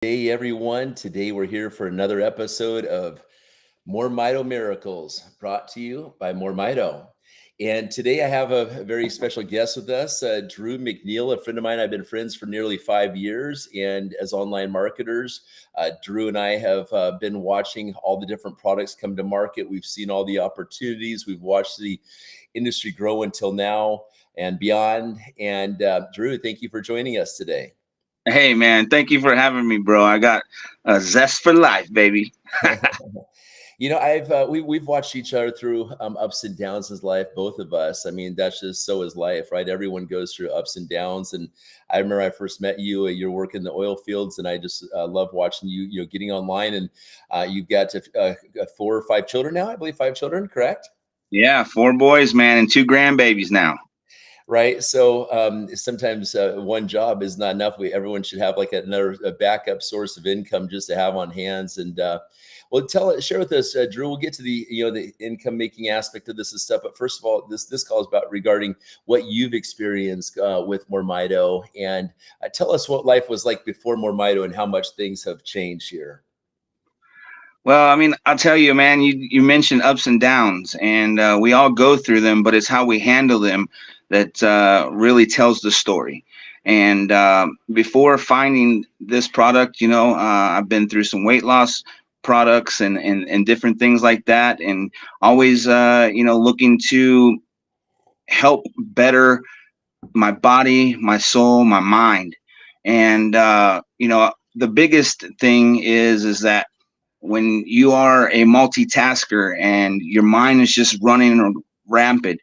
Hey everyone, today we're here for another episode of MoreMito Miracles brought to you by MoreMito. And today I have a very special guest with us, Drew Mcneil, a friend of mine. I've been friends for nearly 5 years, and as online marketers, Drew and I have been watching all the different products come to market. We've seen all the opportunities. We've watched the industry grow until now and beyond. And Drew, thank you for joining us today. Hey man, thank you for having me, bro. I got a zest for life, baby. We've watched each other through ups and downs in life, both of us. I mean, that's just so is life, right? Everyone goes through ups and downs. And I remember I first met you. You're working in the oil fields, and I just love watching you. Getting online, and you've got 4 or 5 children now. I believe 5 children, correct? Yeah, 4 boys, man, and 2 grandbabies now. Right. So sometimes one job is not enough. Everyone should have like a backup source of income just to have on hands. And share with us, Drew. We'll get to the income making aspect of this and stuff. But first of all, this call is about regarding what you've experienced with MoreMito, and tell us what life was like before MoreMito and how much things have changed here. Well, I mean, I'll tell you, man. You mentioned ups and downs, and we all go through them, but it's how we handle them that really tells the story. And before finding this product, I've been through some weight loss products and different things like that, and always, looking to help better my body, my soul, my mind. And, the biggest thing is that when you are a multitasker and your mind is just running rampant,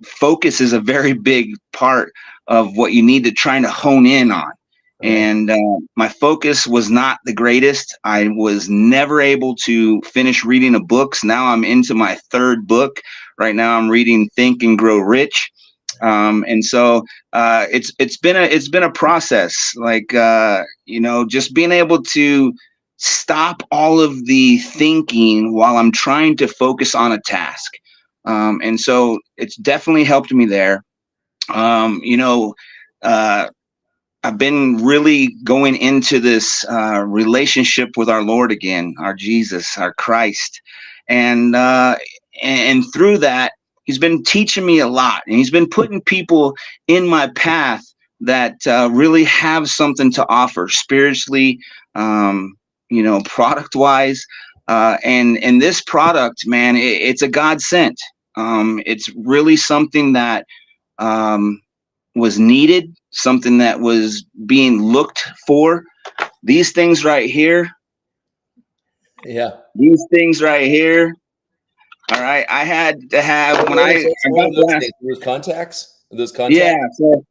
focus is a very big part of what you need to try to hone in on. Right. And my focus was not the greatest. I was never able to finish reading a book. So now I'm into my 3rd book. Right now I'm reading Think and Grow Rich. And so it's been a process, like just being able to stop all of the thinking while I'm trying to focus on a task. And so it's definitely helped me there. I've been really going into this relationship with our Lord again, our Jesus, our Christ. And through that, he's been teaching me a lot, and he's been putting people in my path that really have something to offer spiritually, product wise. And this product, man, it's a godsend. It's really something that was needed, something that was being looked for. These things right here. Yeah. These things right here. All right. I had to have when I got those contacts. Those contacts. Yeah. So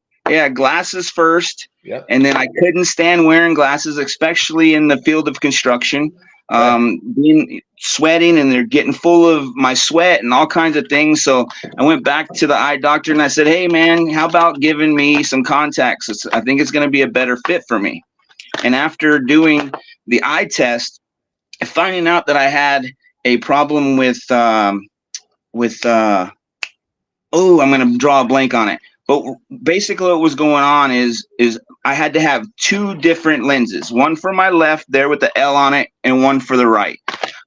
glasses first. Yep. And then I couldn't stand wearing glasses, especially in the field of construction. Being sweating, and they're getting full of my sweat and all kinds of things. So I went back to the eye doctor and I said, hey man, how about giving me some contacts? I think it's going to be a better fit for me. And after doing the eye test, finding out that I had a problem with I'm going to draw a blank on it. But basically what was going on is I had to have 2 different lenses, one for my left there with the L on it and one for the right,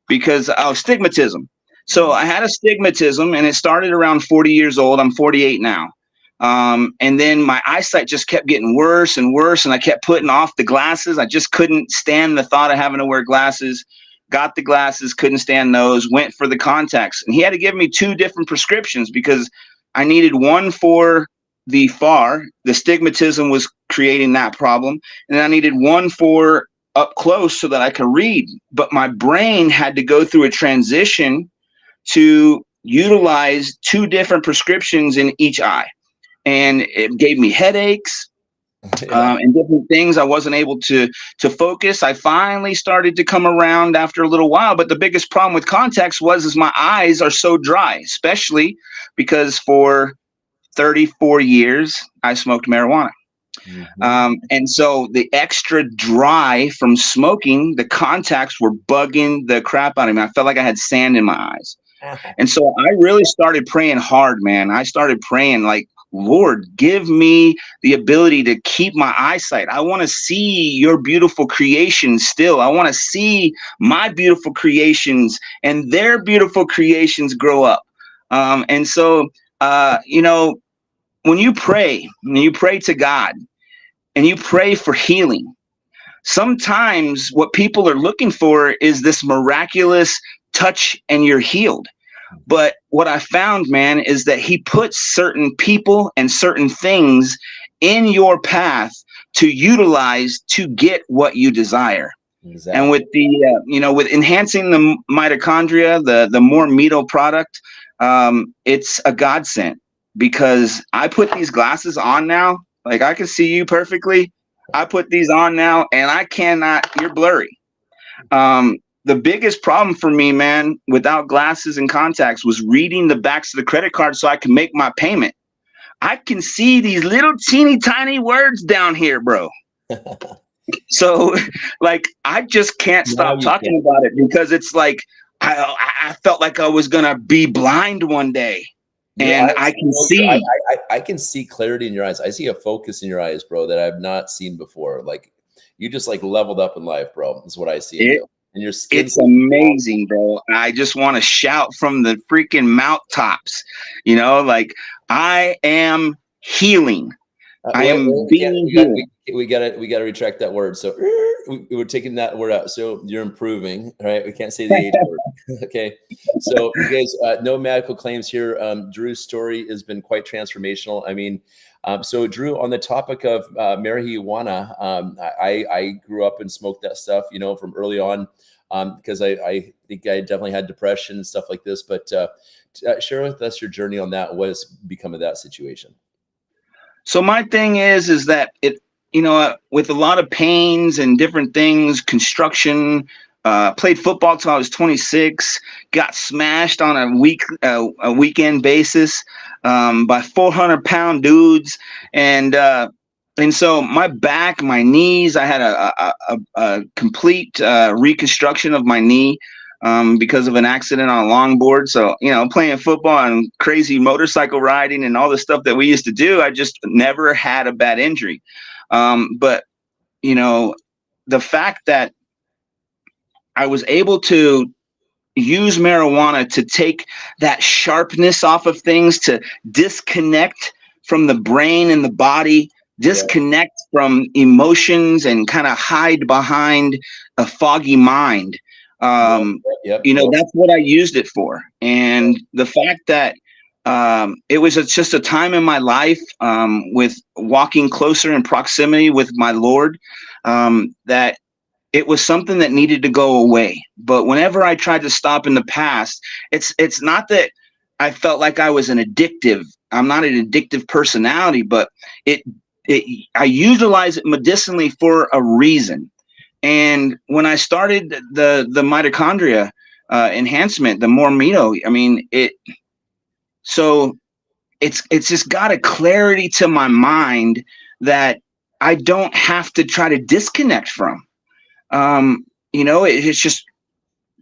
because of stigmatism. So I had astigmatism, and it started around 40 years old. I'm 48 now. And then my eyesight just kept getting worse and worse, and I kept putting off the glasses. I just couldn't stand the thought of having to wear glasses. Got the glasses, couldn't stand those, went for the contacts. And he had to give me 2 different prescriptions because I needed one for the stigmatism was creating that problem, and I needed one for up close so that I could read. But my brain had to go through a transition to utilize 2 different prescriptions in each eye, and it gave me headaches and different things. I wasn't able to focus. I finally started to come around after a little while, but the biggest problem with contacts was my eyes are so dry, especially because for 34 years, I smoked marijuana. Mm-hmm. And so the extra dry from smoking, the contacts were bugging the crap out of me. I felt like I had sand in my eyes. And so I really started praying hard, man. I started praying like Lord, give me the ability to keep my eyesight. I want to see your beautiful creations still. I want to see my beautiful creations and their beautiful creations grow up. And so, you know, when you pray to God and you pray for healing, sometimes what people are looking for is this miraculous touch and you're healed. But what I found, man, is that he puts certain people and certain things in your path to utilize to get what you desire. Exactly. And with the, you know, with enhancing the mitochondria, the MoreMito product, it's a godsend because I put these glasses on now. Like I can see you perfectly. I put these on now and I cannot, you're blurry. The biggest problem for me, man, without glasses and contacts was reading the backs of the credit card so I can make my payment. I can see these little teeny tiny words down here, bro. So like, I just can't stop talking about it because it's like, I felt like I was going to be blind one day. And I can see. I can see clarity in your eyes. I see a focus in your eyes, bro, that I've not seen before. Like you just like leveled up in life, bro. Is what I see in you. And your skin. It's amazing, bro. I just want to shout from the freaking mountaintops, you know, like I am healing. I am being healed. We gotta retract that word. So we're taking that word out. So you're improving, right? We can't say the H word. Okay. So you guys, no medical claims here. Drew's story has been quite transformational. I mean, so Drew, on the topic of marijuana, I grew up and smoked that stuff, you know, from early on, because I think I definitely had depression and stuff like this. But share with us your journey on that. What has become of that situation? So my thing is that it, you know, with a lot of pains and different things, construction, played football till I was 26, got smashed on a weekend basis by 400-pound dudes. And so my back, my knees, I had a complete reconstruction of my knee because of an accident on a longboard. So, you know, playing football and crazy motorcycle riding and all the stuff that we used to do, I just never had a bad injury. But, you know, the fact that I was able to use marijuana to take that sharpness off of things, to disconnect from the brain and the body, disconnect from emotions and kind of hide behind a foggy mind. You know, that's what I used it for. And the fact that it was just a time in my life with walking closer in proximity with my Lord, that it was something that needed to go away. But whenever I tried to stop in the past, it's not that I felt like I was I'm not an addictive personality, but I utilize it medicinally for a reason. And when I started the mitochondria enhancement, the MoreMito, I mean, it's just got a clarity to my mind that I don't have to try to disconnect from. You know, it's just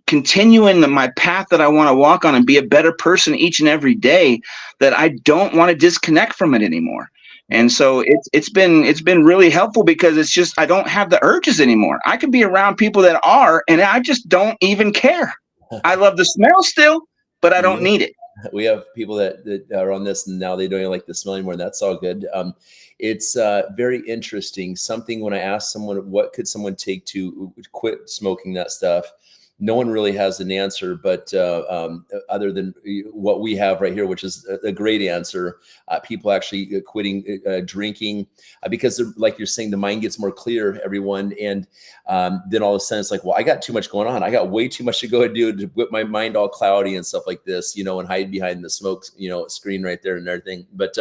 continuing my path that I want to walk on and be a better person each and every day, that I don't want to disconnect from it anymore. And so it's been really helpful because it's just, I don't have the urges anymore. I can be around people that are, and I just don't even care. I love the smell still, but I don't need it. We have people that are on this and now they don't even like the smell anymore. And that's all good. It's very interesting. Something when I ask someone, what could someone take to quit smoking that stuff? No one really has an answer, but other than what we have right here, which is a great answer. People actually quitting drinking because, like you're saying, the mind gets more clear, everyone. And then all of a sudden it's like, well, I got too much going on. I got way too much to go and do to whip my mind all cloudy and stuff like this, you know, and hide behind the smoke, you know, screen right there and everything. But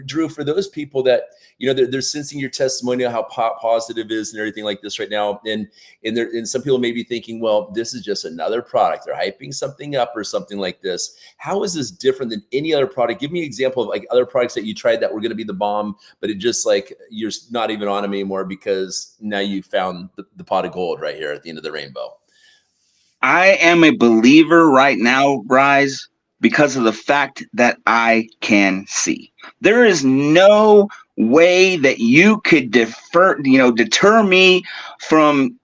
Drew, for those people that, you know, they're sensing your testimonial, how positive is and everything like this right now. And some people may be thinking, well, this is just another product. They're hyping something up or something like this. How is this different than any other product? Give me an example of like other products that you tried that were going to be the bomb, but it just like, you're not even on them anymore because now you found the pot of gold right here at the end of the rainbow. I am a believer right now, Rise, because of the fact that I can see. There is no way that you could deter me from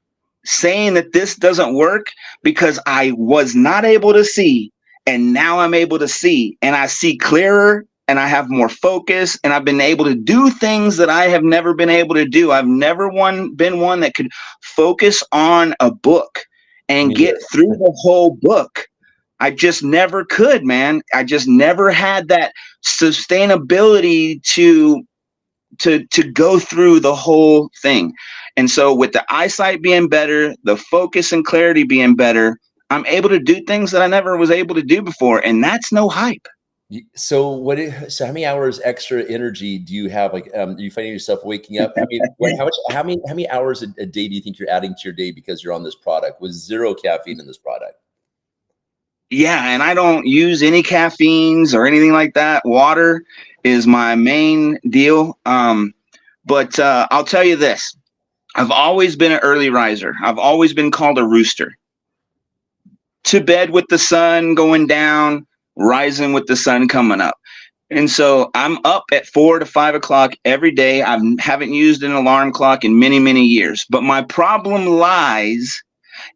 saying that this doesn't work, because I was not able to see, and now I'm able to see, and I see clearer, and I have more focus, and I've been able to do things that I have never been able to do. I've never been one that could focus on a book and get through the whole book. I just never could, man. I just never had that sustainability to go through the whole thing. And so with the eyesight being better, the focus and clarity being better, I'm able to do things that I never was able to do before. And that's no hype. So so how many hours extra energy do you have? Like, are you finding yourself waking up? I mean, how many hours a day do you think you're adding to your day because you're on this product with zero caffeine in this product? Yeah. And I don't use any caffeines or anything like that. Water is my main deal. But I'll tell you this. I've always been an early riser. I've always been called a rooster. To bed with the sun going down, rising with the sun coming up. And so I'm up at 4 to 5 o'clock every day. I haven't used an alarm clock in many, many years. But my problem lies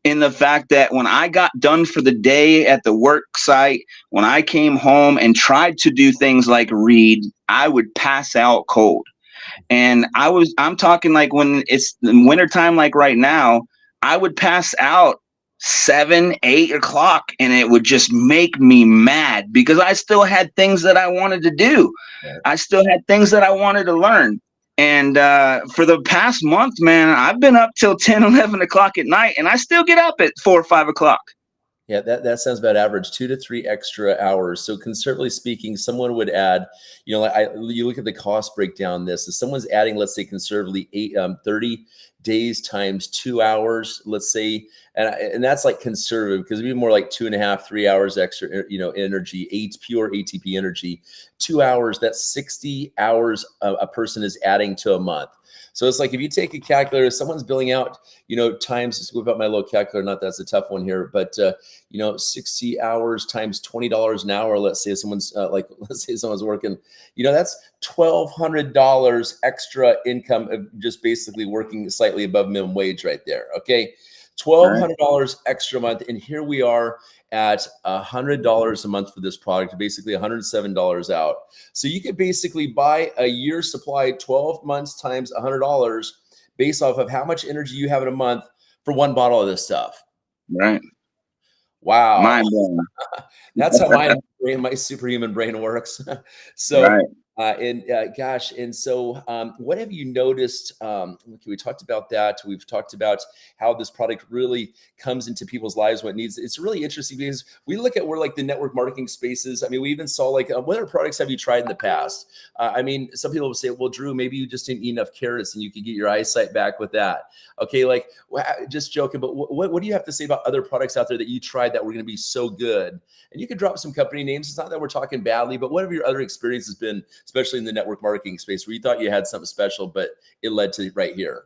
in the fact that when I got done for the day at the work site, when I came home and tried to do things like read, I would pass out cold. And I'm talking like when it's the wintertime, like right now, I would pass out 7, 8 o'clock, and it would just make me mad because I still had things that I wanted to do. Right. I still had things that I wanted to learn. And for the past month, man, I've been up till 10, 11 o'clock at night, and I still get up at 4 or 5 o'clock. Yeah, that sounds about average, 2 to 3 extra hours. So conservatively speaking, someone would add, you look at the cost breakdown. If someone's adding, let's say conservatively 30 days times 2 hours, let's say, and that's like conservative because it'd be more like 2.5, 3 hours extra, energy, pure ATP energy, 2 hours. That's 60 hours a person is adding to a month. So it's like if you take a calculator, someone's billing out, times, let's whip out my little calculator, not that's a tough one here, but 60 hours times $20 an hour. Let's say someone's let's say someone's working, that's $1,200 extra income of just basically working slightly above minimum wage right there. Okay. $1,200 extra a month. And here we are at $100 a month for this product, basically $107 out. So you could basically buy a year's supply, 12 months times $100 based off of how much energy you have in a month for one bottle of this stuff. Right. Wow. Mind blowing. That's how my superhuman brain works. So, right. And so what have you noticed? We talked about that. We've talked about how this product really comes into people's lives when it needs. It's really interesting because we look at where like the network marketing spaces. I mean, we even saw like what other products have you tried in the past? Some people will say, well, Drew, maybe you just didn't eat enough carrots and you could get your eyesight back with that. Okay, like just joking, but what do you have to say about other products out there that you tried that were going to be so good? And you could drop some company names. It's not that we're talking badly, but what have your other experiences been, especially in the network marketing space, where you thought you had something special, but it led to right here?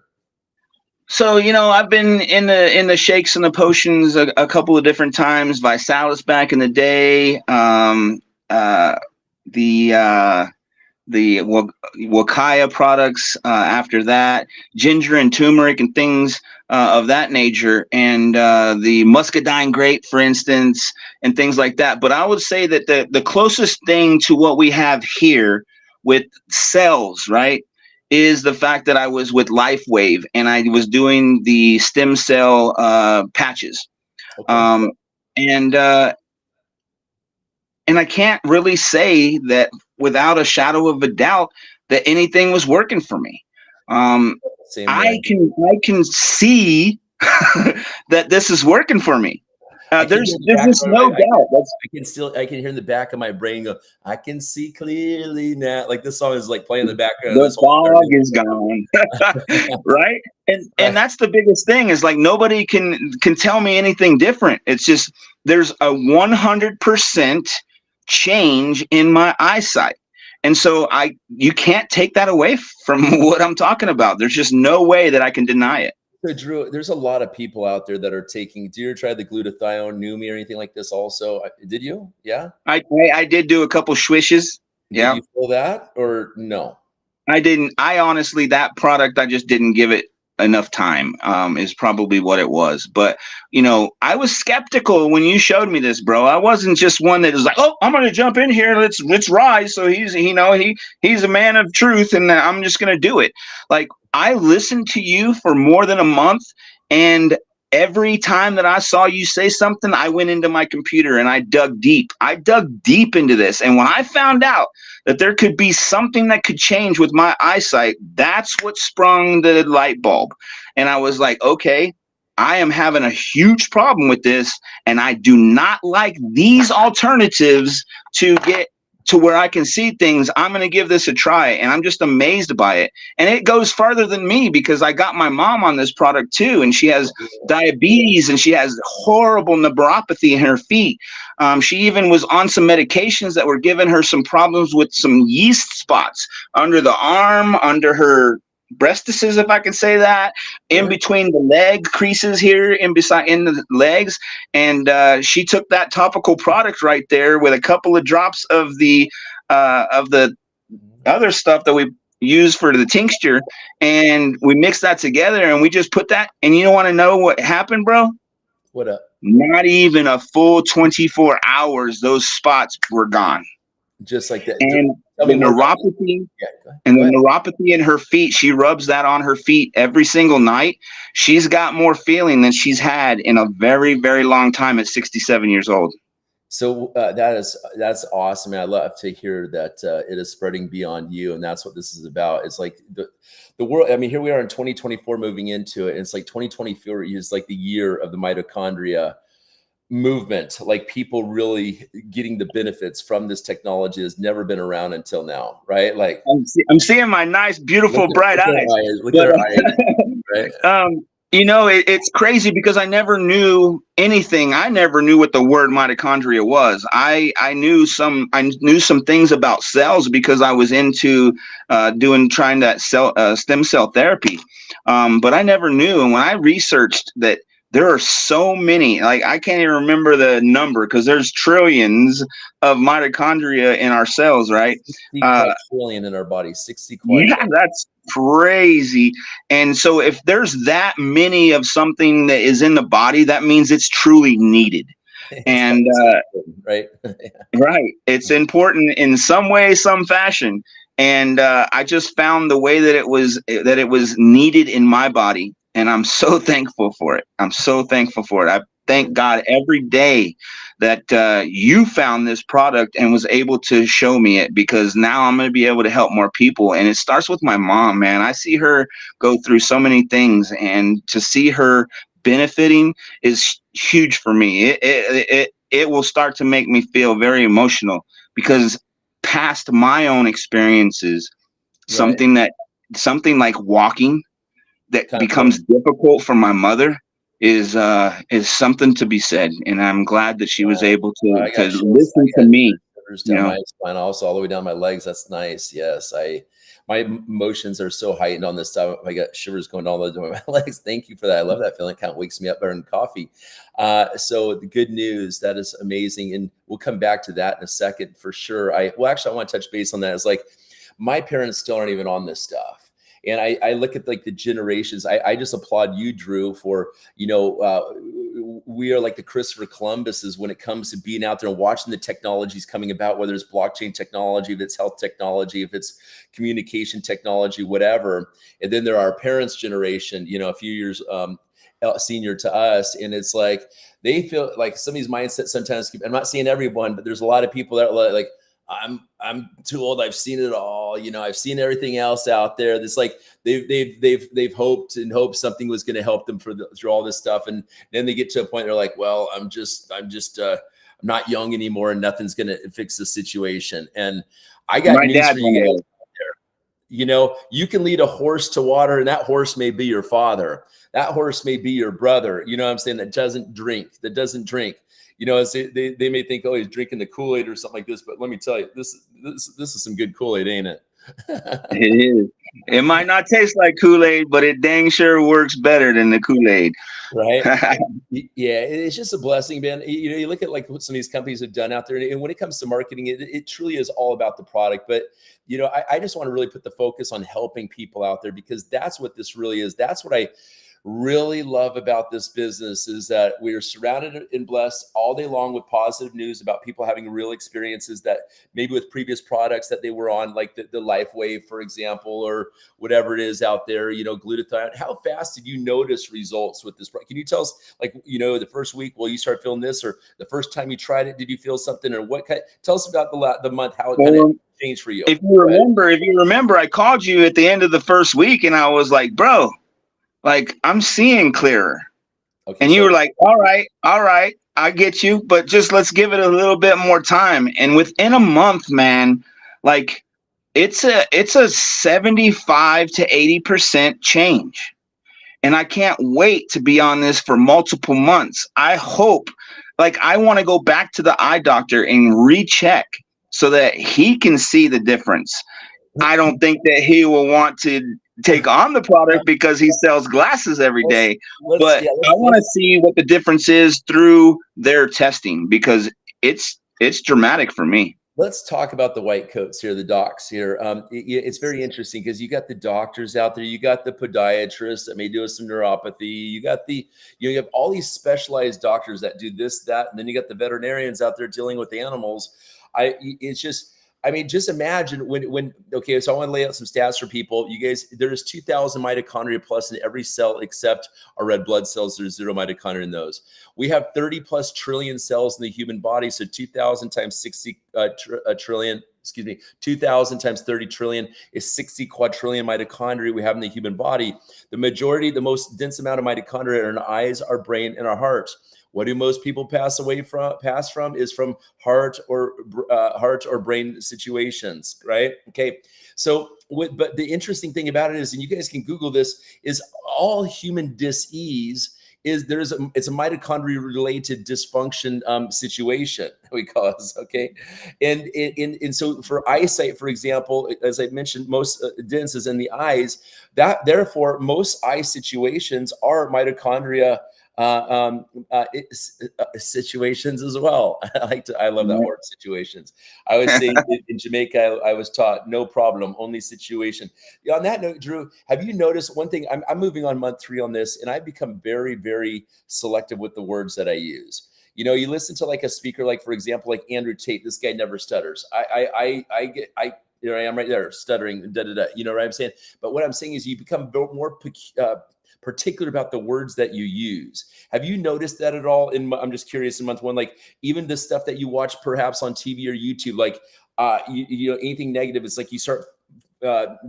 So, I've been in the shakes and the potions a couple of different times. Visalis back in the day, the Wakaya products after that, ginger and turmeric and things of that nature, and the muscadine grape, for instance, and things like that. But I would say that the closest thing to what we have here with cells, right, is the fact that I was with LifeWave and I was doing the stem cell patches. Okay. And I can't really say that without a shadow of a doubt that anything was working for me. I can see that this is working for me. There's just no doubt. I can hear in the back of my brain go, I can see clearly now. Like this song is like playing in the background. The fog is gone. Right? And that's the biggest thing is like nobody can tell me anything different. It's just there's a 100% change in my eyesight. And so you can't take that away from what I'm talking about. There's just no way that I can deny it. So Drew, there's a lot of people out there that are taking. Do you ever try the glutathione, Numi, or anything like this? Also, did you? Yeah. I did do a couple swishes. Did Yeah. you feel that or no? I didn't. I honestly, that product, I just didn't give it enough time. Is probably what it was. But I was skeptical when you showed me this, bro. I wasn't just one that was like, oh, I'm gonna jump in here. Let's rise. So he's a man of truth, and I'm just gonna do it. Like, I listened to you for more than a month, and every time that I saw you say something, I went into my computer and I dug deep. I dug deep into this, and when I found out that there could be something that could change with my eyesight, that's what sprung the light bulb. And I was like, okay, I am having a huge problem with this, and I do not like these alternatives to get to where I can see things. I'm going to give this a try, and I'm just amazed by it. And it goes farther than me, because I got my mom on this product too, and she has diabetes, and she has horrible neuropathy in her feet. She even was on some medications that were giving her some problems with some yeast spots under the arm, under her breastises, if I can say that, in between the leg creases here, in the legs. And she took that topical product right there with a couple of drops of the other stuff that we use for the tincture, and we mixed that together, and we just put that. And you want to know what happened, bro? What up? Not even a full 24 hours, those spots were gone. Just like that. And the neuropathy, neuropathy in her feet, she rubs that on her feet every single night. She's got more feeling than she's had in a very, very long time at 67 years old. So that's awesome. I love to hear that it is spreading beyond you, and that's what this is about. It's like the world. I mean, here we are in 2024, moving into it. And it's like 2024 is like the year of the mitochondria movement. Like, people really getting the benefits from this technology has never been around until now, right? Like, I'm seeing my nice, beautiful, bright eyes. Look at her eyes, right? It's crazy, because I never knew anything. I never knew what the word mitochondria was. I knew some things about cells, because I was into trying that stem cell therapy. But I never knew. And when I researched that, there are so many, like, I can't even remember the number, because there's trillions of mitochondria in our cells, right? 60 trillion in our body, 60 Yeah, that's crazy. And so if there's that many of something that is in the body, that means it's truly needed. And right. Right. It's important in some way, some fashion. And I just found the way that it was needed in my body. And I'm so thankful for it. I'm so thankful for it. I thank God every day that you found this product and was able to show me it, because now I'm going to be able to help more people. And it starts with my mom, man. I see her go through so many things, and to see her benefiting is huge for me. It will start to make me feel very emotional, because past my own experiences, Right. something like walking that becomes difficult for my mother is something to be said. And I'm glad that she was able to listen to me. Down my spine, also all the way down my legs. That's nice. Yes, my emotions are so heightened on this stuff. I got shivers going all the way down my legs. Thank you for that. I love that feeling. Kind of wakes me up better than coffee. So the good news, that is amazing, and we'll come back to that in a second for sure. I want to touch base on that. It's like, my parents still aren't even on this stuff. And I look at like the generations. I just applaud you, Drew, for, we are like the Christopher Columbuses when it comes to being out there and watching the technologies coming about, whether it's blockchain technology, if it's health technology, if it's communication technology, whatever. And then there are our parents' generation, a few years senior to us. And it's like, they feel like some of these mindsets sometimes I'm not saying everyone, but there's a lot of people that are like, I'm too old. I've seen it all. I've seen everything else out there. That's like they've hoped something was going to help them through all this stuff, and then they get to a point they're like, well, I'm not young anymore, and nothing's going to fix the situation. And I got news for you guys out there. You can lead a horse to water, and that horse may be your father. That horse may be your brother. You know what I'm saying? That doesn't drink. They may think, oh, he's drinking the Kool-Aid or something like this. But let me tell you, this is some good Kool-Aid, ain't it? It is. It might not taste like Kool-Aid, but it dang sure works better than the Kool-Aid. Right. Yeah, it's just a blessing, man. You know, you look at like what some of these companies have done out there, and when it comes to marketing, it truly is all about the product. But, you know, I just want to really put the focus on helping people out there, because that's what this really is. That's what I really love about this business, is that we are surrounded and blessed all day long with positive news about people having real experiences that maybe with previous products that they were on, like the Life Wave, for example, or whatever it is out there, you know, glutathione. How fast did you notice results with this product? Can you tell us, like, you know, the first week, well, you start feeling this, or the first time you tried it, did you feel something, or what kind? Tell us about the month, how it kind of changed for you. If you remember, I called you at the end of the first week and I was like, bro, like, I'm seeing clearer. Okay, and you were like, all right, I get you, but just let's give it a little bit more time. And within a month, man, like, it's a 75 to 80% change. And I can't wait to be on this for multiple months. I hope, like, I want to go back to the eye doctor and recheck so that he can see the difference. I don't think that he will want to take on the product because he sells glasses every day. But I want to see what the difference is through their testing, because it's dramatic for me. Let's talk about the white coats here, the docs here. It's very interesting because you got the doctors out there, you got the podiatrists that may do some neuropathy, you got you have all these specialized doctors that do this, that, and then you got the veterinarians out there dealing with the animals. I mean, just imagine when okay, so I want to lay out some stats for people. You guys, there's 2,000 mitochondria plus in every cell except our red blood cells. There's 0 mitochondria in those. We have 30 plus trillion cells in the human body. So 2,000 times 60 trillion, 2,000 times 30 trillion is 60 quadrillion mitochondria we have in the human body. The majority, the most dense amount of mitochondria are in our eyes, our brain, and our heart. What do most people pass from is from heart or brain situations, right? Okay. So, but the interesting thing about it is, and you guys can Google this, is all human dis-ease is it's a mitochondria related dysfunction situation, we call it, okay? And so for eyesight, for example, as I mentioned, most dense is in the eyes. Therefore, most eye situations are mitochondria situations as well. I love that word, situations. I always say in Jamaica, I was taught no problem, only situation. On that note, Drew, have you noticed one thing? I'm moving on month 3 on this, and I've become very, very selective with the words that I use. You know, you listen to like a speaker, like for example, like Andrew Tate. This guy never stutters. Here I am right there stuttering. You know what I'm saying? But what I'm saying is, you become more particular about the words that you use. Have you noticed that at all? I'm just curious, in month 1, like even the stuff that you watch perhaps on TV or YouTube, like you know, anything negative, it's like you start.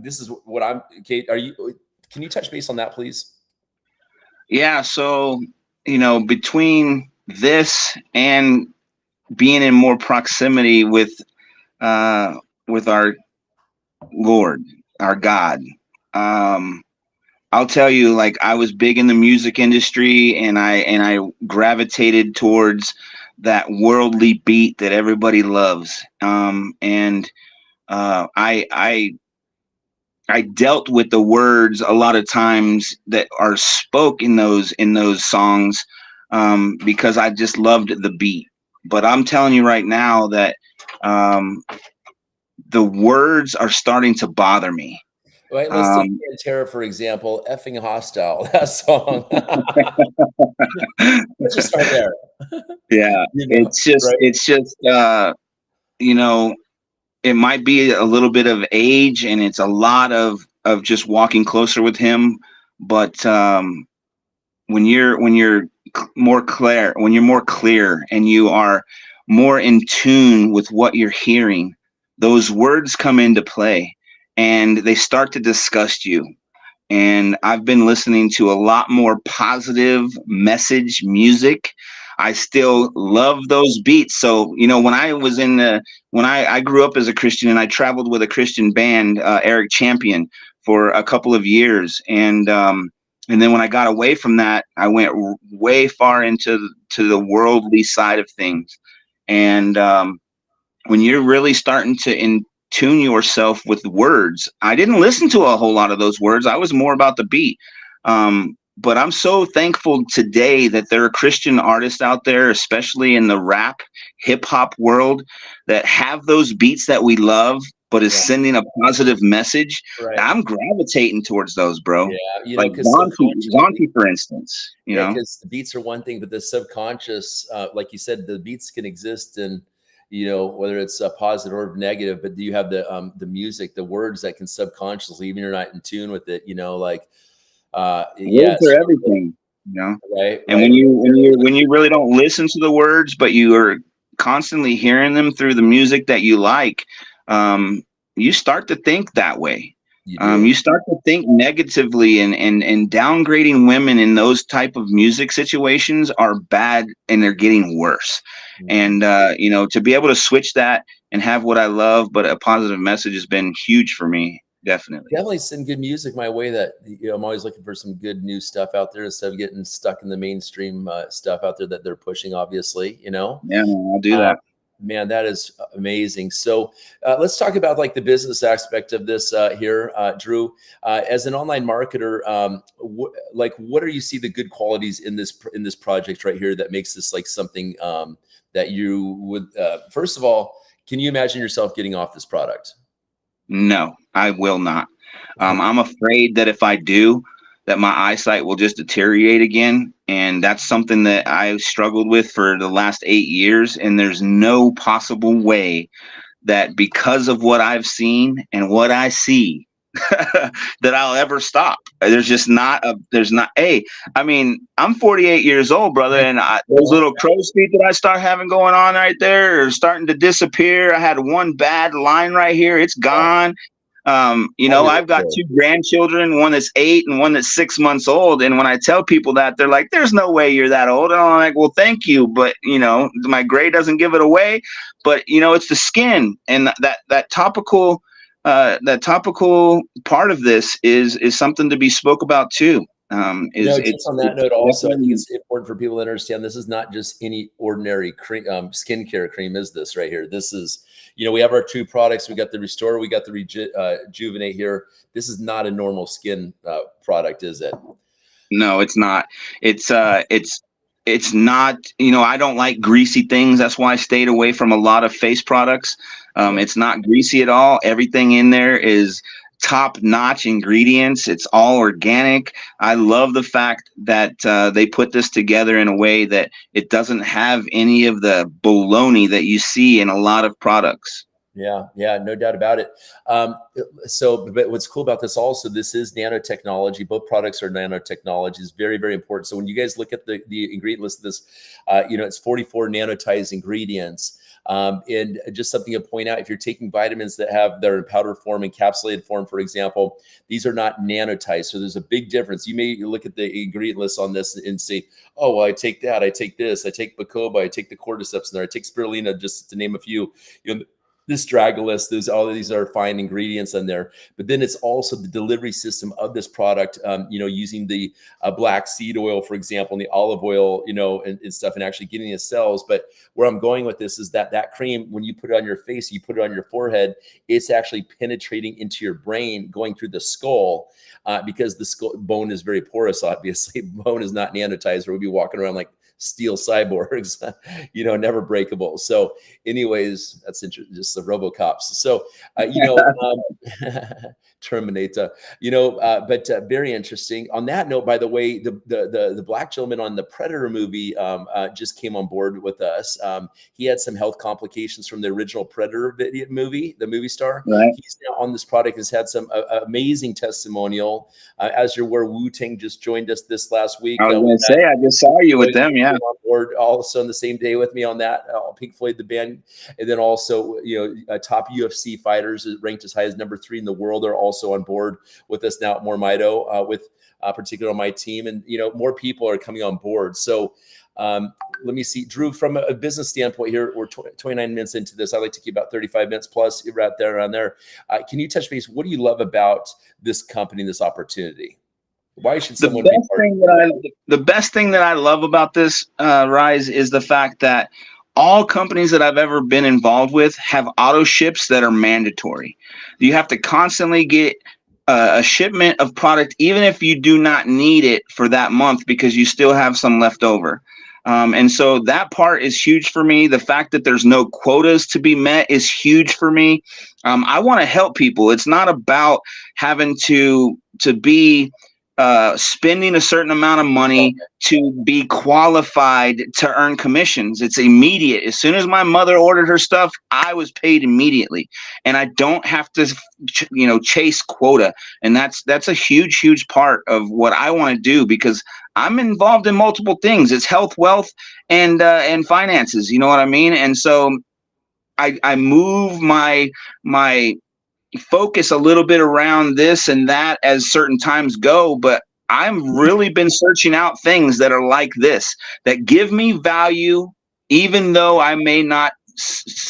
This is what I'm. Okay, can you touch base on that, please? Yeah. So, you know, between this and being in more proximity with our Lord, our God, I'll tell you, like, I was big in the music industry, and I gravitated towards that worldly beat that everybody loves. I dealt with the words a lot of times that are spoke in those songs, because I just loved the beat. But I'm telling you right now that the words are starting to bother me. Right, let's take Pantera, for example, effing hostile, that song. Let's just start there. Yeah, you know, it's just, you know, it might be a little bit of age, and it's a lot of just walking closer with him. But when you're more clear, and you are more in tune with what you're hearing, those words come into play, and they start to disgust you. And I've been listening to a lot more positive message music. I still love those beats. So, you know, when I grew up as a Christian, and I traveled with a Christian band, Eric Champion, for a couple of years. And then when I got away from that, I went way far into the worldly side of things. And when you're really starting to tune yourself with words. I didn't listen to a whole lot of those words. I was more about the beat. But I'm so thankful today that there are Christian artists out there, especially in the rap, hip hop world, that have those beats that we love, but is sending a positive message. Right. I'm gravitating towards those, bro. Yeah, you know, Like because Zonti, for instance. You know, because the beats are one thing, but the subconscious, like you said, the beats can exist in, you know, whether it's a positive or negative. But you have the music, the words that can subconsciously, even if you're not in tune with it, you know, like words are everything. You know, right. and when you really don't listen to the words, but you are constantly hearing them through the music that you like, you start to think that way. You start to think negatively, and downgrading women in those type of music situations are bad, and they're getting worse. And you know, to be able to switch that and have what I love, but a positive message, has been huge for me. Definitely send good music my way. That, you know, I'm always looking for some good new stuff out there instead of getting stuck in the mainstream stuff out there that they're pushing, obviously, you know. Yeah, I'll do that. Man, that is amazing. So let's talk about like the business aspect of this here, Drew. As an online marketer, what do you see the good qualities in this project right here that makes this like something that you would, first of all, can you imagine yourself getting off this product? No, I will not. I'm afraid that if I do, that my eyesight will just deteriorate again. And that's something that I've struggled with for the last 8 years. And there's no possible way that, because of what I've seen and what I see, that I'll ever stop. Hey, I mean, I'm 48 years old, brother, and those little crow's feet that I start having going on right there are starting to disappear. I had one bad line right here. It's gone. You know, I've got 2 grandchildren, one that's 8 and one that's 6 months old. And when I tell people that, they're like, there's no way you're that old. And I'm like, well, thank you. But, you know, my gray doesn't give it away. But, you know, it's the skin, and that topical part of this is something to be spoke about too. Just on that note, also, I think it's important for people to understand this is not just any ordinary cream, skincare cream. Is this right here? This is, you know, we have our 2 products. We got the Restore, we got the Rejuvenate here. This is not a normal skin product, is it? No, it's not. It's not, you know, I don't like greasy things. That's why I stayed away from a lot of face products. It's not greasy at all. Everything in there is top-notch ingredients. It's all organic. I love the fact that they put this together in a way that it doesn't have any of the baloney that you see in a lot of products. Yeah, no doubt about it. But what's cool about this also, this is nanotechnology. Both products are nanotechnology. It's very, very important. So when you guys look at the ingredient list of this, you know, it's 44 nanotized ingredients. And just something to point out, if you're taking vitamins that are in powder form, encapsulated form, for example, these are not nanotized. So there's a big difference. You may look at the ingredient list on this and say, oh, well, I take that, I take this, I take bacopa, I take the cordyceps in there, I take spirulina, just to name a few. You know, this Dragolis, all of these are fine ingredients in there, but then it's also the delivery system of this product, you know, using the black seed oil, for example, and the olive oil, you know, and stuff, and actually getting the cells. But where I'm going with this is that cream, when you put it on your face, you put it on your forehead, it's actually penetrating into your brain, going through the skull, because the skull bone is very porous, obviously. Bone is not nanotized, or we'd be walking around like steel cyborgs, you know, never breakable. So anyways, that's interesting, just the RoboCops. So, you know, Terminator, you know, but very interesting. On that note, by the way, the black gentleman on the Predator movie just came on board with us. He had some health complications from the original Predator movie, the movie star. Right. He's now on this product, has had some amazing testimonial. As you're aware, Wu-Tang just joined us this last week. I was going to say, I just saw you with them, yeah. On board also on the same day with me on that, Pink Floyd, the band. And then also, you know, top UFC fighters ranked as high as #3 in the world are also on board with us now at MoreMito, with particularly on my team. And, you know, more people are coming on board. So let me see, Drew, from a business standpoint here, we're 29 minutes into this. I like to keep about 35 minutes plus. You're right there around there. Can you touch base? What do you love about this company, this opportunity? Why should someone the best thing that I love about this, Rise, is the fact that all companies that I've ever been involved with have auto ships that are mandatory. You have to constantly get a shipment of product, even if you do not need it for that month, because you still have some left over. And so that part is huge for me. The fact that there's no quotas to be met is huge for me. I want to help people. It's not about having to be spending a certain amount of money to be qualified to earn commissions. It's immediate. As soon as my mother ordered her stuff, I was paid immediately, and I don't have to, chase quota. And that's a huge part of what I want to do, because I'm involved in multiple things. It's health, wealth, and finances. You know what I mean? And so I move my focus a little bit around this and that as certain times go, but I've really been searching out things that are like this, that give me value, even though I may not,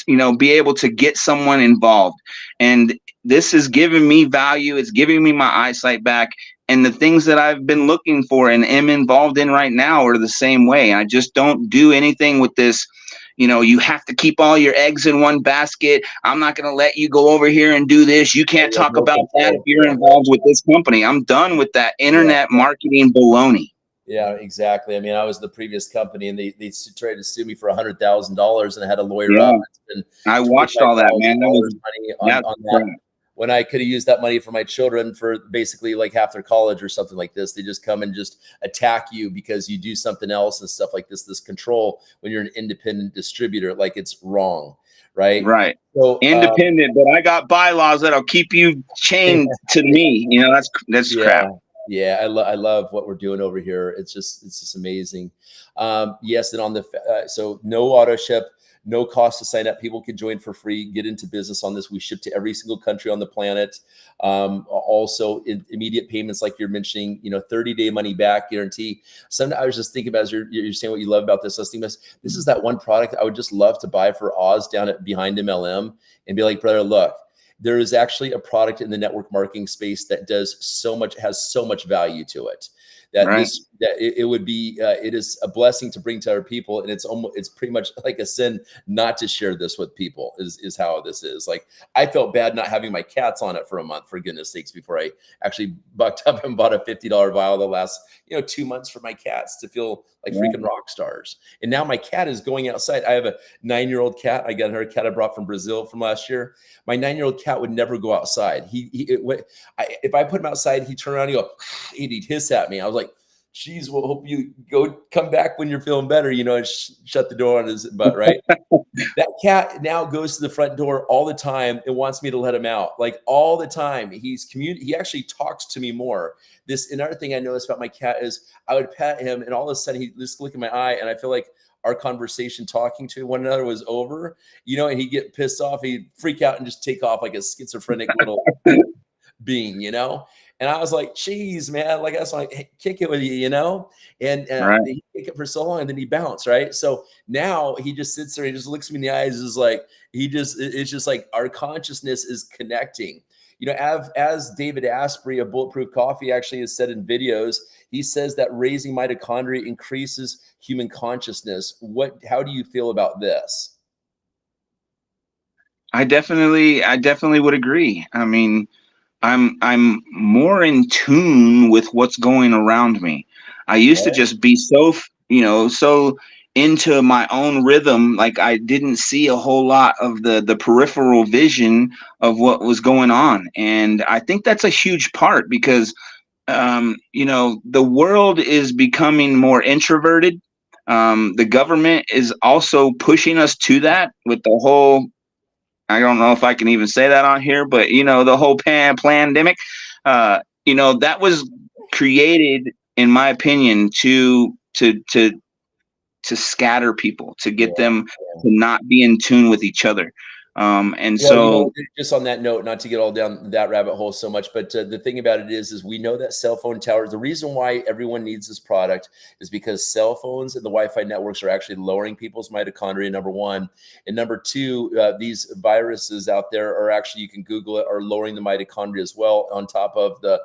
be able to get someone involved. And this is giving me value. It's giving me my eyesight back. And the things that I've been looking for and am involved in right now are the same way. I just don't do anything with this. You have to keep all your eggs in one basket. I'm not going to let you go over here and do this. You can't talk about that if you're involved with this company. I'm done with that internet marketing baloney. Yeah, exactly. I mean, I was the previous company, and they tried to sue me for $100,000, and I had a lawyer up. I watched all that, man. That was money on that. When I could have used that money for my children for basically like half their college or something like this. They just come and just attack you because you do something else and stuff like this control when you're an independent distributor, like it's wrong. Right. Right. So independent, but I got bylaws that'll keep you chained to me. That's crap. Yeah. I love what we're doing over here. It's just amazing. Yes. And on the, so no auto ship, no cost to sign up. People can join for free, get into business on this. We ship to every single country on the planet. Also immediate payments, like you're mentioning, 30-day money back guarantee. Sometimes I was just thinking about, as you're saying what you love about this, I was thinking this is that one product I would just love to buy for Oz down at behind MLM and be like, brother, look, there is actually a product in the network marketing space that has so much value to it. It would be, it is a blessing to bring to our people. And it's pretty much like a sin not to share this with people is how this is. Like, I felt bad not having my cats on it for a month, for goodness sakes, before I actually bucked up and bought a $50 vial the last, 2 months for my cats to feel like freaking rock stars. And now my cat is going outside. I have a 9-year-old cat. I got her a cat I brought from Brazil from last year. My 9-year-old cat would never go outside. If I put him outside, he'd turn around and he'd hiss at me. I was like, geez, well, hope you come back when you're feeling better, and shut the door on his butt, right? That cat now goes to the front door all the time and wants me to let him out, like all the time. He actually talks to me more. Another thing I noticed about my cat is I would pet him, and all of a sudden he'd just look in my eye, and I feel like our conversation talking to one another was over, and he'd get pissed off. He'd freak out and just take off like a schizophrenic little being, And I was like, geez, man, like I was like, hey, kick it with you, and right. He kick it for so long and then he bounced, right? So now he just sits there, he just looks me in the eyes, is like, it's just like our consciousness is connecting. As David Asprey of Bulletproof Coffee actually has said in videos, he says that raising mitochondria increases human consciousness. How do you feel about this? I definitely would agree. I mean, I'm more in tune with what's going around me. I used to just be so into my own rhythm, like I didn't see a whole lot of the peripheral vision of what was going on. And I think that's a huge part, because the world is becoming more introverted. The government is also pushing us to that with the whole, I don't know if I can even say that on here, but the whole pandemic, that was created, in my opinion, to scatter people, to get them to not be in tune with each other. So just on that note, not to get all down that rabbit hole so much, but the thing about it is we know that cell phone towers, the reason why everyone needs this product is because cell phones and the Wi-Fi networks are actually lowering people's mitochondria, number one. And number two, these viruses out there are actually, you can Google it, are lowering the mitochondria as well, on top of the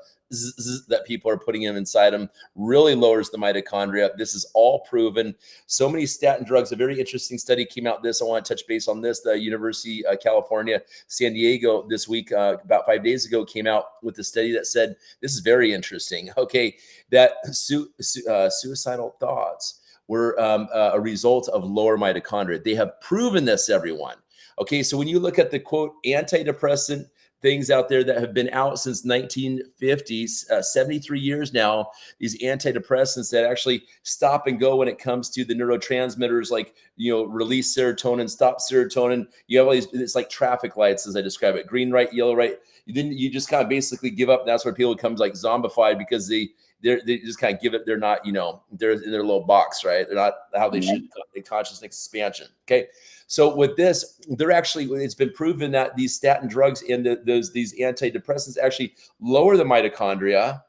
that people are putting inside them really lowers the mitochondria. This is all proven. So many statin drugs. A very interesting study came out. I want to touch base on this. The University of California, San Diego, this week, about 5 days ago, came out with a study that said, this is very interesting. Okay, that suicidal thoughts were a result of lower mitochondria. They have proven this, everyone. Okay, so when you look at the quote antidepressant things out there that have been out since 1950s, 73 years now, these antidepressants that actually stop and go when it comes to the neurotransmitters, like, release serotonin, stop serotonin. You have all these, it's like traffic lights, as I describe it, green, right, yellow, right. Then you just kind of basically give up. And that's where people become like zombified, because they just kind of give it. They're not, they're in their little box, right? They're not how they should. Conscious expansion. Okay. So with this, it's been proven that these statin drugs and these antidepressants actually lower the mitochondria.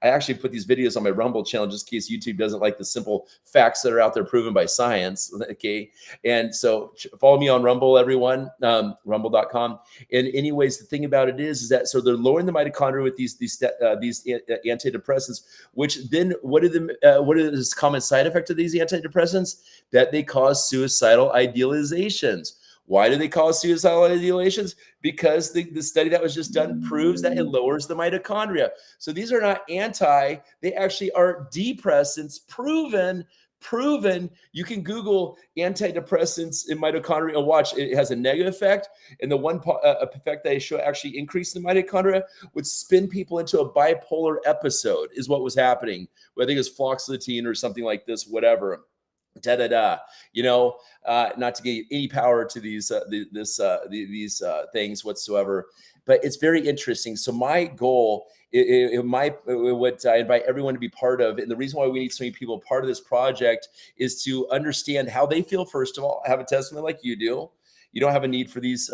I actually put these videos on my Rumble channel just in case YouTube doesn't like the simple facts that are out there proven by science. Okay. And so follow me on Rumble, everyone, rumble.com. And anyways, the thing about it is that, so they're lowering the mitochondria with these antidepressants, which then what are the common side effect of these antidepressants? That they cause suicidal idealizations. Why do they cause suicidal ideations? Because the study that was just done proves that it lowers the mitochondria. So these are not anti, they actually are depressants, proven. You can Google antidepressants in mitochondria and watch. It has a negative effect. And the one effect that I show actually increase the mitochondria would spin people into a bipolar episode, is what was happening. I think it was fluoxetine or something like this, whatever. Not to give any power to these things whatsoever, but it's very interesting. So my goal, what I invite everyone to be part of, and the reason why we need so many people part of this project, is to understand how they feel. First of all, have a testimony like you do. You don't have a need for these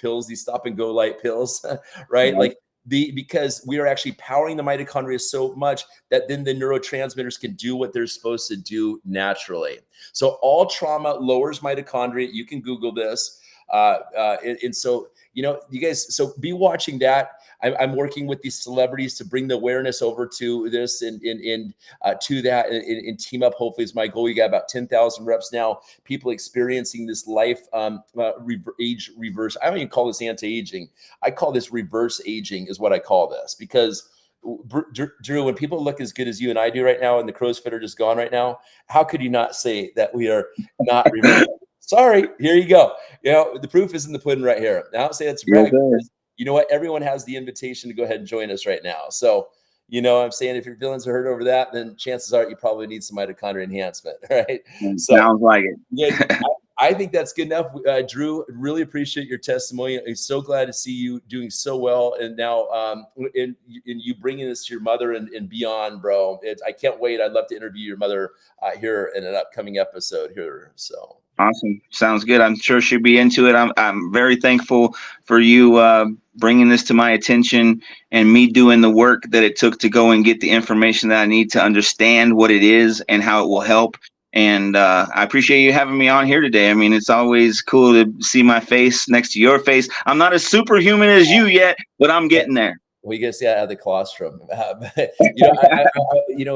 pills, these stop and go light pills, right? Like, because we are actually powering the mitochondria so much that then the neurotransmitters can do what they're supposed to do naturally. So all trauma lowers mitochondria. You can Google this. And so, you guys, so be watching that. I'm working with these celebrities to bring the awareness over to this and to that and team up. Hopefully, is my goal. We got about 10,000 reps now. People experiencing this life age reverse. I don't even call this anti-aging. I call this reverse aging, is what I call this, because Drew, when people look as good as you and I do right now, and the crow's feet are just gone right now, how could you not say that we are not reversing? Sorry, here you go. The proof is in the pudding right here. I don't say that's brag. You know what? Everyone has the invitation to go ahead and join us right now. So, I'm saying, if your feelings are hurt over that, then chances are you probably need some mitochondria enhancement, right? Sounds like it. Yeah, I think that's good enough. Drew, really appreciate your testimony. I'm so glad to see you doing so well. And now in you bringing this to your mother and beyond, bro. I can't wait. I'd love to interview your mother here in an upcoming episode here. So. Awesome. Sounds good. I'm sure she'll be into it. I'm very thankful for you bringing this to my attention and me doing the work that it took to go and get the information that I need to understand what it is and how it will help. And I appreciate you having me on here today. I mean, it's always cool to see my face next to your face. I'm not as superhuman as you yet, but I'm getting there. Well, you guys see out of the colostrum.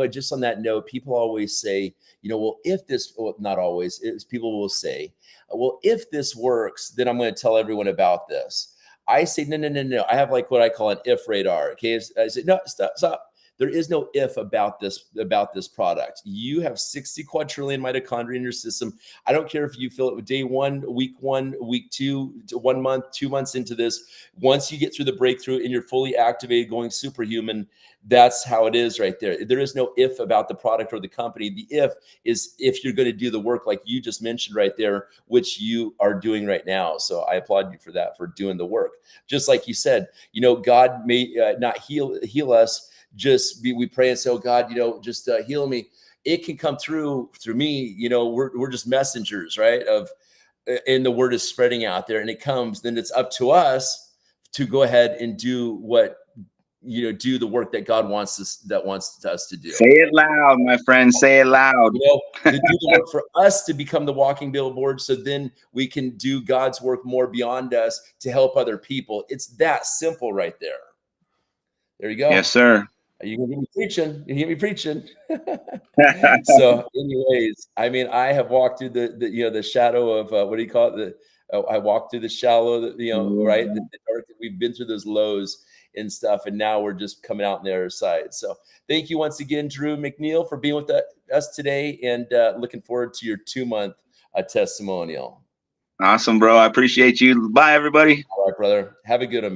Just on that note, people always say, well, if this, well, not always, people will say, well, if this works, then I'm going to tell everyone about this. I say, no. I have like what I call an if radar. Okay. I say, no, stop. There is no if about this product. You have 60 quadrillion mitochondria in your system. I don't care if you feel it day 1, week 1, week 2, 1 month, 2 months into this. Once you get through the breakthrough and you're fully activated, going superhuman, that's how it is right there. There is no if about the product or the company. The if is if you're going to do the work like you just mentioned right there, which you are doing right now. So I applaud you for that, for doing the work. Just like you said, God may not heal us. We pray and say, oh God, just heal me. It can come through me. We're just messengers, right? And the word is spreading out there, and it comes. Then it's up to us to go ahead and do do the work that God wants us to do. Say it loud, my friend. Say it loud. To do the work for us to become the walking billboard, so then we can do God's work more beyond us to help other people. It's that simple right there. There you go. Yes, sir. You can get me preaching. You get me preaching. So, anyways, I mean, I have walked through the shadow of what do you call it? I walked through the shallow, right? The dark. We've been through those lows and stuff, and now we're just coming out on the other side. So, thank you once again, Drew Mcneil, for being with us today, and looking forward to your 2-month testimonial. Awesome, bro. I appreciate you. Bye, everybody. All right, brother. Have a good one, man.